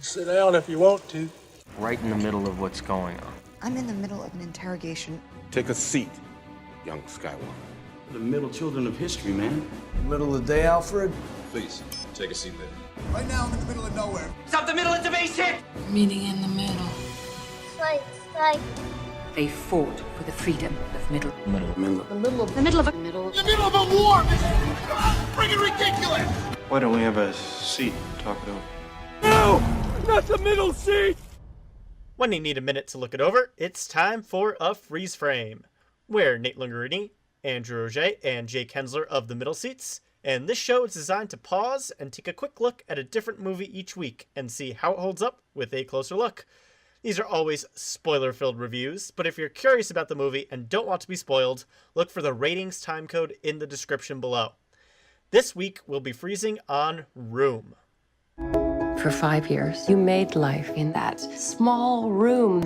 Sit down if you want to. Right in the middle of what's going on. I'm in the middle of an interrogation. Take a seat, young Skywalker. The middle children of history, man. Middle of the day, Alfred? Please, take a seat there. Right now, I'm in the middle of nowhere. Stop the middle of the base hit! Meeting in the middle. Slide. They fought for the freedom of The middle of The middle of a middle. In the middle of a war, man! Come on, freaking ridiculous! Why don't we have a seat and talk it over? No! Not the middle seat! When you need a minute to look it over, it's time for a freeze frame, where Nate Lungarini, Andrew Auger, and Jake Hensler of the middle seats, and this show is designed to pause and take a quick look at a different movie each week and see how it holds up with a closer look. These are always spoiler-filled reviews, but if you're curious about the movie and don't want to be spoiled, look for the ratings timecode in the description below. This week, we'll be freezing on Room. For 5 years, you made life in that small room.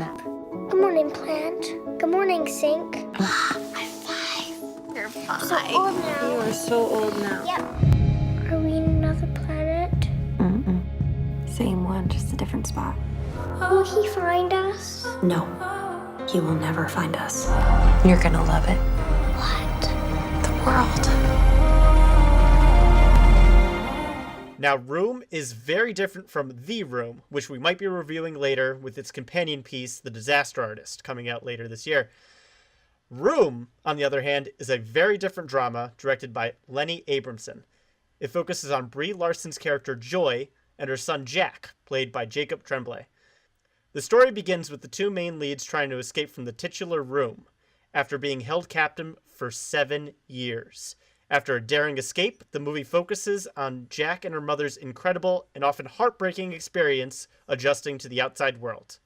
Good morning, plant. Good morning, sink. I'm 5. You're 5. So old now. You are so old now. Yep. Are we in another planet? Same one, just a different spot. Will he find us? No, he will never find us. You're gonna love it. What? The world. Now, Room is very different from The Room, which we might be reviewing later with its companion piece, The Disaster Artist, coming out later this year. Room, on the other hand, is a very different drama directed by Lenny Abramson. It focuses on Brie Larson's character Joy and her son Jack, played by Jacob Tremblay. The story begins with the two main leads trying to escape from the titular room after being held captive for 7 years. After a daring escape, the movie focuses on Jack and her mother's incredible and often heartbreaking experience adjusting to the outside world.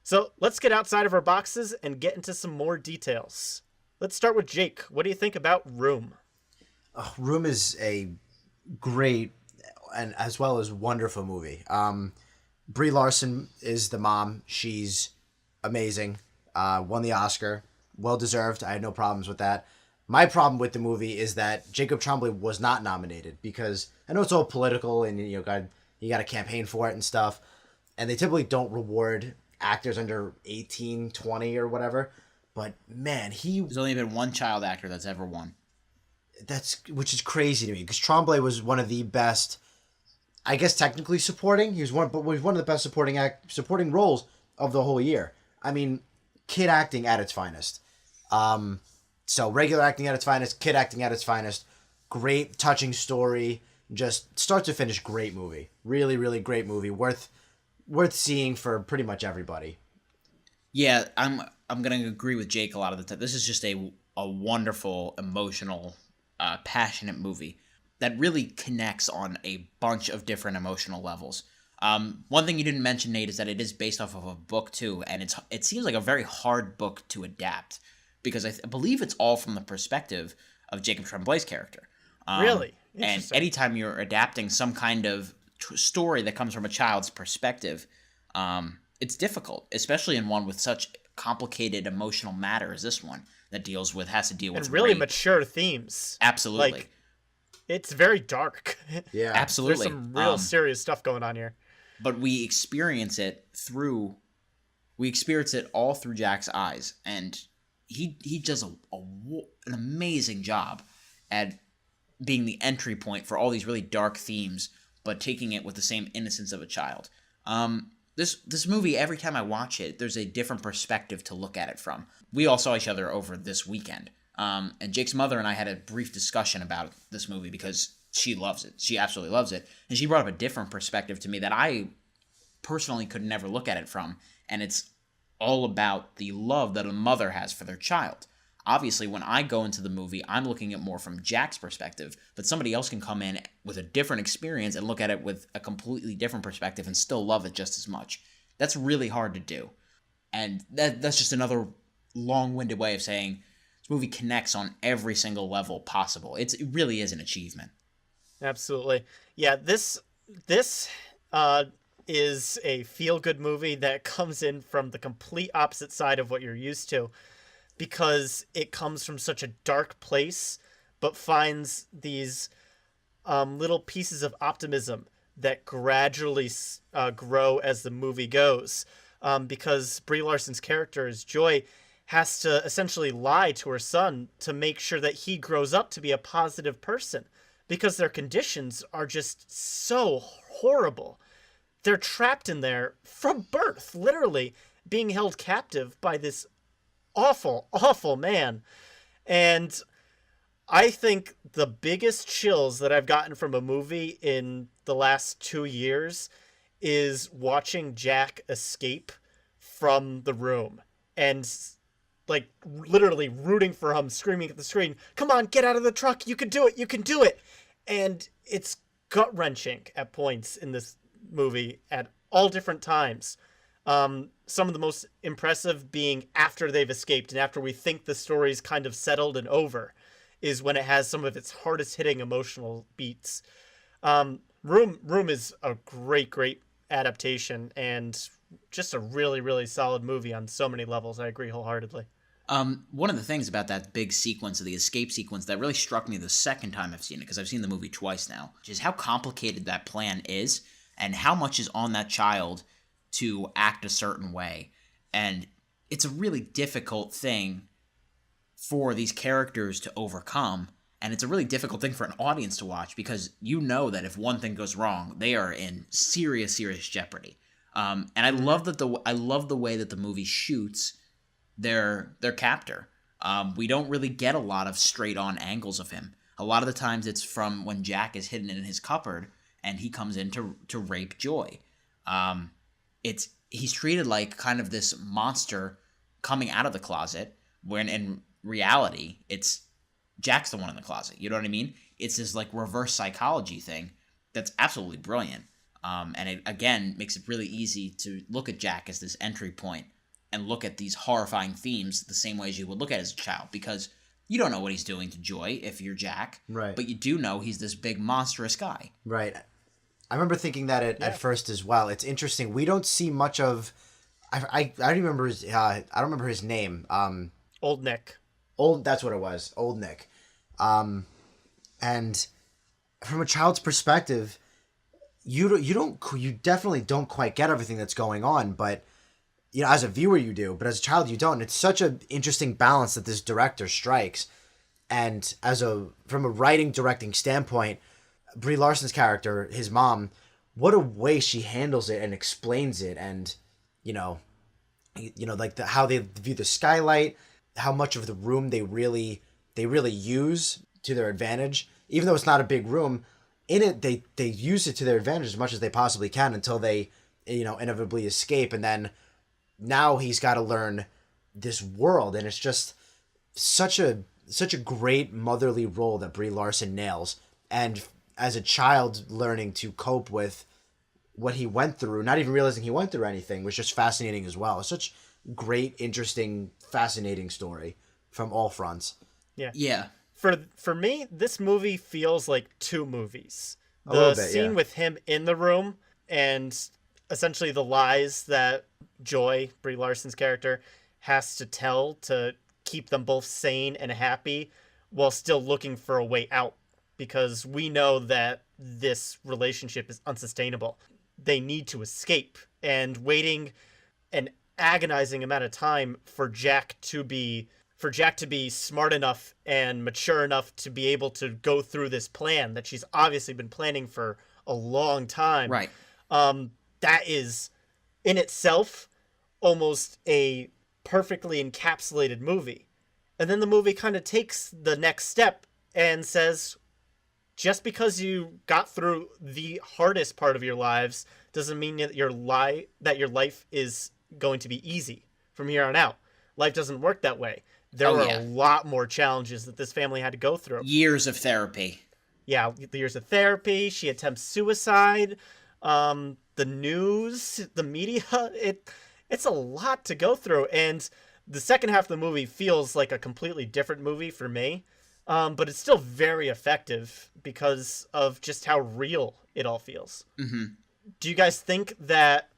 So let's get outside of our boxes and get into some more details. Let's start with Jake. What do you think about Room? Room is a great and as well as wonderful movie. Brie Larson is the mom. She's amazing. Won the Oscar. Well deserved. I had no problems with that. My problem with the movie is that Jacob Tremblay was not nominated because I know it's all political and you got to campaign for it and stuff. And they typically don't reward actors under 18, 20 or whatever. But man, There's only been one child actor that's ever won. Which is crazy to me because Tremblay was one of the best, I guess technically supporting. He was one of the best supporting roles of the whole year. I mean, kid acting at its finest. So regular acting at its finest, kid acting at its finest. Great touching story, just start to finish great movie. Really, really great movie. Worth seeing for pretty much everybody. Yeah, I'm gonna agree with Jake a lot of the time. This is just a wonderful, emotional, passionate movie that really connects on a bunch of different emotional levels. One thing you didn't mention, Nate, is that it is based off of a book too, and it seems like a very hard book to adapt because I believe it's all from the perspective of Jacob Tremblay's character. Really? And anytime you're adapting some kind of story that comes from a child's perspective, it's difficult, especially in one with such complicated emotional matter as this one that has to deal with really rape. Mature themes. Absolutely. Like, it's very dark. Yeah, absolutely. There's some real serious stuff going on here. But we experience it all through Jack's eyes, and he does an amazing job at being the entry point for all these really dark themes, but taking it with the same innocence of a child. This movie, every time I watch it, there's a different perspective to look at it from. We all saw each other over this weekend, and Jake's mother and I had a brief discussion about this movie because she loves it. She absolutely loves it, and she brought up a different perspective to me that I personally could never look at it from, and it's all about the love that a mother has for their child. Obviously, when I go into the movie, I'm looking at more from Jack's perspective, but somebody else can come in with a different experience and look at it with a completely different perspective and still love it just as much. That's really hard to do. And that's just another long-winded way of saying this movie connects on every single level possible. It really is an achievement. Absolutely. Yeah, this is a feel-good movie that comes in from the complete opposite side of what you're used to, because it comes from such a dark place, but finds these little pieces of optimism that gradually grow as the movie goes, because Brie Larson's character as Joy has to essentially lie to her son to make sure that he grows up to be a positive person, because their conditions are just so horrible. They're trapped in there from birth, literally being held captive by this awful, awful man. And I think the biggest chills that I've gotten from a movie in the last 2 years is watching Jack escape from the room and like literally rooting for him, screaming at the screen, "Come on, get out of the truck. You can do it. You can do it." And it's gut-wrenching at points in this movie at all different times. Some of the most impressive being after they've escaped and after we think the story's kind of settled and over is when it has some of its hardest hitting emotional beats. Room is a great adaptation and just a really, really solid movie on so many levels. I agree wholeheartedly. One of the things about that big sequence of the escape sequence that really struck me the second time I've seen it, because I've seen the movie twice now, which is how complicated that plan is and how much is on that child to act a certain way. And it's a really difficult thing for these characters to overcome, and it's a really difficult thing for an audience to watch, because you know that if one thing goes wrong, they are in serious jeopardy. And I love the way that the movie shoots their captor. We don't really get a lot of straight on angles of him. A lot of the times it's from when Jack is hidden in his cupboard and he comes in to rape Joy. He's treated like kind of this monster coming out of the closet, when in reality it's Jack's the one in the closet. You know what I mean? It's this like reverse psychology thing that's absolutely brilliant. And it again makes it really easy to look at Jack as this entry point and look at these horrifying themes the same way as you would look at as a child, because you don't know what he's doing to Joy if you're Jack, right? But you do know he's this big monstrous guy, right? I remember thinking that at first as well. It's interesting. We don't see much of. I don't remember his. I don't remember his name. Old Nick. That's what it was. Old Nick. And from a child's perspective, you definitely don't quite get everything that's going on, but you know, as a viewer you do, but as a child you don't. It's such an interesting balance that this director strikes. And from a writing directing standpoint, Brie Larson's character, his mom, what a way she handles it and explains it, and you know, like how they view the skylight, how much of the room they really use to their advantage, even though it's not a big room. In it, they use it to their advantage as much as they possibly can until they, inevitably escape, and then now he's got to learn this world, and it's just such a great motherly role that Brie Larson nails. And as a child learning to cope with what he went through, not even realizing he went through anything, was just fascinating as well. It's such great, interesting, fascinating story from all fronts. Yeah. For me, this movie feels like two movies. The scene with him in the room and essentially the lies that Joy, Brie Larson's character, has to tell to keep them both sane and happy while still looking for a way out, because we know that this relationship is unsustainable. They need to escape, and waiting an agonizing amount of time for Jack to be smart enough and mature enough to be able to go through this plan that she's obviously been planning for a long time. Right. That is in itself almost a perfectly encapsulated movie. And then the movie kind of takes the next step and says, just because you got through the hardest part of your lives doesn't mean that your life is going to be easy from here on out. Life doesn't work that way. There were a lot more challenges that this family had to go through. Years of therapy. Yeah, the years of therapy. She attempts suicide. The news, the media, it's a lot to go through. And the second half of the movie feels like a completely different movie for me. But it's still very effective because of just how real it all feels. Mm-hmm. Do you guys think that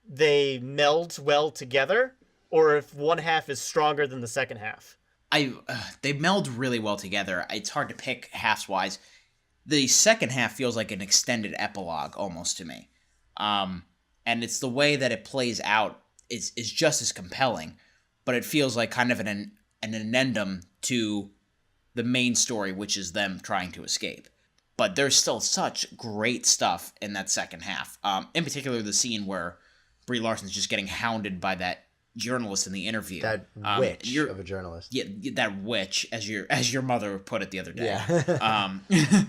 they meld well together, or if one half is stronger than the second half? They meld really well together. It's hard to pick halves-wise. The second half feels like an extended epilogue almost to me. And it's the way that it plays out is just as compelling, but it feels like kind of an addendum to the main story, which is them trying to escape. But there's still such great stuff in that second half. In particular, the scene where Brie Larson's just getting hounded by that journalist in the interview. That witch of a journalist. Yeah, that witch, as your mother put it the other day. Yeah.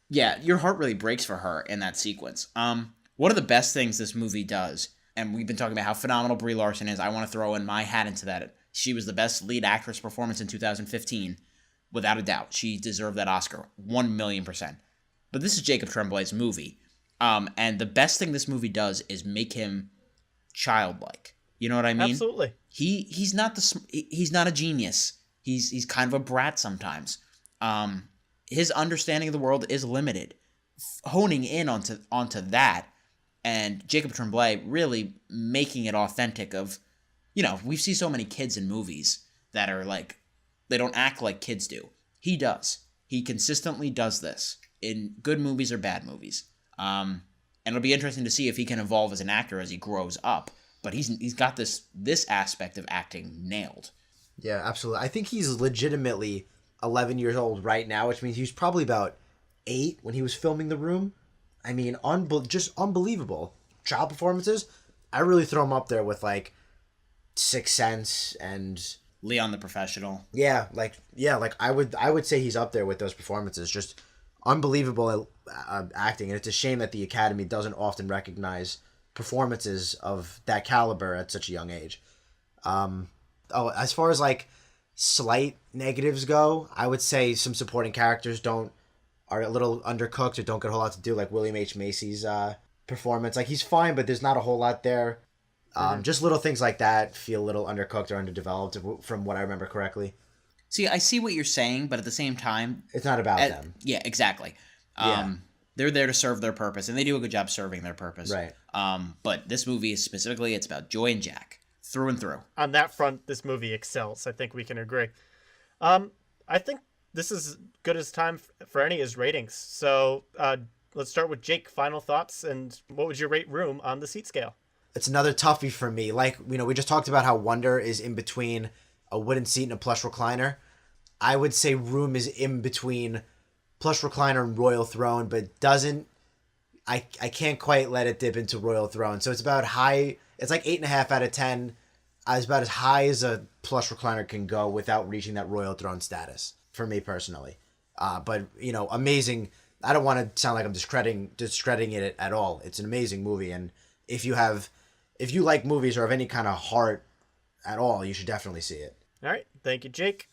Yeah, your heart really breaks for her in that sequence. One of the best things this movie does, and we've been talking about how phenomenal Brie Larson is, I want to throw in my hat into that. She was the best lead actress performance in 2015. Without a doubt, she deserved that Oscar, 1,000,000%. But this is Jacob Tremblay's movie, and the best thing this movie does is make him childlike. You know what I mean? Absolutely. He's not a genius. He's kind of a brat sometimes. His understanding of the world is limited. Honing in onto that, and Jacob Tremblay really making it authentic. Of, we see so many kids in movies that are like, they don't act like kids do. He does. He consistently does this in good movies or bad movies. And it'll be interesting to see if he can evolve as an actor as he grows up. But he's got this aspect of acting nailed. Yeah, absolutely. I think he's legitimately 11 years old right now, which means he was probably about 8 when he was filming The Room. I mean, just unbelievable. Child performances, I really throw him up there with, like, Sixth Sense and Leon the Professional. Yeah, I would say he's up there with those performances. Just unbelievable acting, and it's a shame that the Academy doesn't often recognize performances of that caliber at such a young age. As far as like slight negatives go, I would say some supporting characters are a little undercooked or don't get a whole lot to do, like William H. Macy's performance. Like, he's fine, but there's not a whole lot there. Just little things like that feel a little undercooked or underdeveloped from what I remember correctly. See, I see what you're saying, but at the same time, it's not about them. Yeah, exactly. They're there to serve their purpose, and they do a good job serving their purpose. Right. But this movie is specifically, it's about Joy and Jack, through and through. On that front, this movie excels. I think we can agree. I think this is good as time for any of his ratings. So let's start with Jake. Final thoughts, and what would you rate Room on the seat scale? It's another toughie for me. Like, we just talked about how Wonder is in between a wooden seat and a plush recliner. I would say Room is in between plush recliner and Royal Throne, but doesn't... I can't quite let it dip into Royal Throne. So it's about high... It's like 8.5 out of 10. It's about as high as a plush recliner can go without reaching that Royal Throne status, for me personally. But, amazing. I don't want to sound like I'm discrediting it at all. It's an amazing movie, and if you like movies or have any kind of heart at all, you should definitely see it. All right. Thank you, Jake.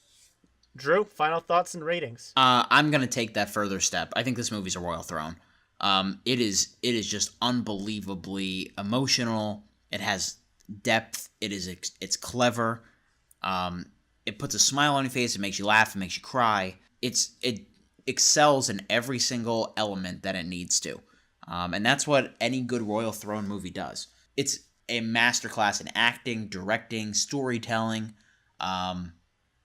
Drew, final thoughts and ratings. I'm going to take that further step. I think this movie's a Royal Throne. It is just unbelievably emotional. It has depth. It's clever. It puts a smile on your face. It makes you laugh. It makes you cry. It excels in every single element that it needs to. And that's what any good Royal Throne movie does. It's a masterclass in acting, directing, storytelling.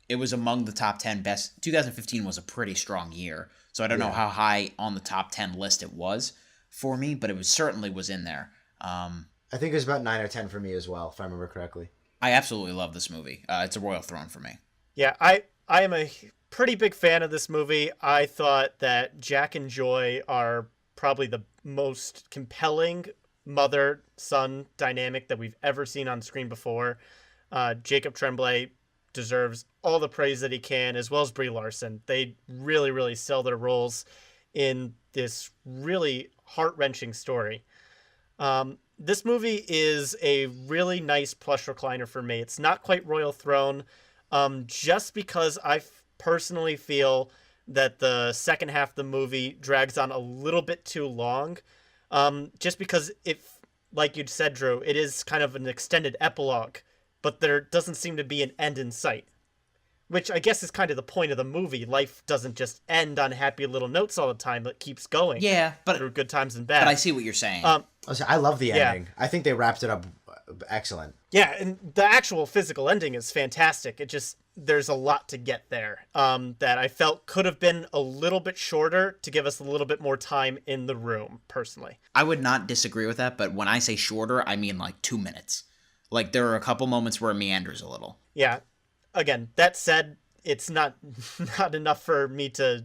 It was among the top 10 best. 2015 was a pretty strong year, so I don't know how high on the top 10 list it was for me, but it certainly was in there. I think it was about 9 or 10 for me as well, if I remember correctly. I absolutely love this movie. It's a Royal Throne for me. Yeah, I am a pretty big fan of this movie. I thought that Jack and Joy are probably the most compelling mother-son dynamic that we've ever seen on screen before. Jacob Tremblay deserves all the praise that he can, as well as Brie Larson. They really, really sell their roles in this really heart-wrenching story. This movie is a really nice plush recliner for me. It's not quite Royal Throne, just because I personally feel that the second half of the movie drags on a little bit too long. Just because, if, like you'd said, Drew, it is kind of an extended epilogue, but there doesn't seem to be an end in sight. Which I guess is kind of the point of the movie. Life doesn't just end on happy little notes all the time. It keeps going. Yeah, but through good times and bad. But I see what you're saying. I love the ending. I think they wrapped it up excellent. Yeah, and the actual physical ending is fantastic. It just, there's a lot to get there that I felt could have been a little bit shorter to give us a little bit more time in the room, personally. I would not disagree with that, but when I say shorter, I mean like 2 minutes. Like, there are a couple moments where it meanders a little. Yeah. Again, that said, it's not enough for me to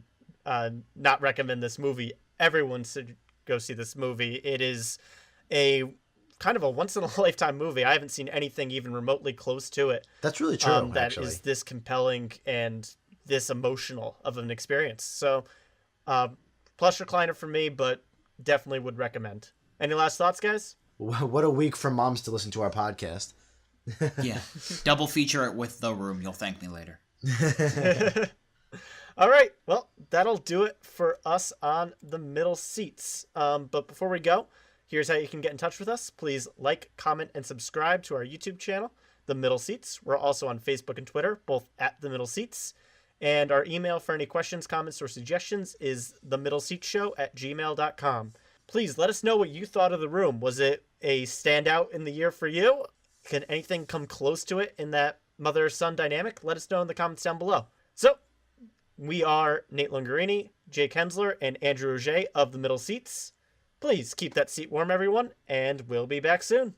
not recommend this movie. Everyone should go see this movie. It is a kind of a once-in-a-lifetime movie. I haven't seen anything even remotely close to it. That's really true, that actually. is this compelling and this emotional of an experience. So, plush recliner for me, but definitely would recommend. Any last thoughts, guys? What a week for moms to listen to our podcast. Yeah. Double feature it with The Room. You'll thank me later. All right. Well, that'll do it for us on the middle seats. But before we go, here's how you can get in touch with us. Please like, comment, and subscribe to our YouTube channel, The Middle Seats. We're also on Facebook and Twitter, both at The Middle Seats. And our email for any questions, comments, or suggestions is themiddleseatshow@gmail.com. Please let us know what you thought of The Room. Was it a standout in the year for you? Can anything come close to it in that mother-son dynamic? Let us know in the comments down below. So, we are Nate Lungarini, Jake Hensler, and Andrew Roget of The Middle Seats. Please keep that seat warm, everyone, and we'll be back soon.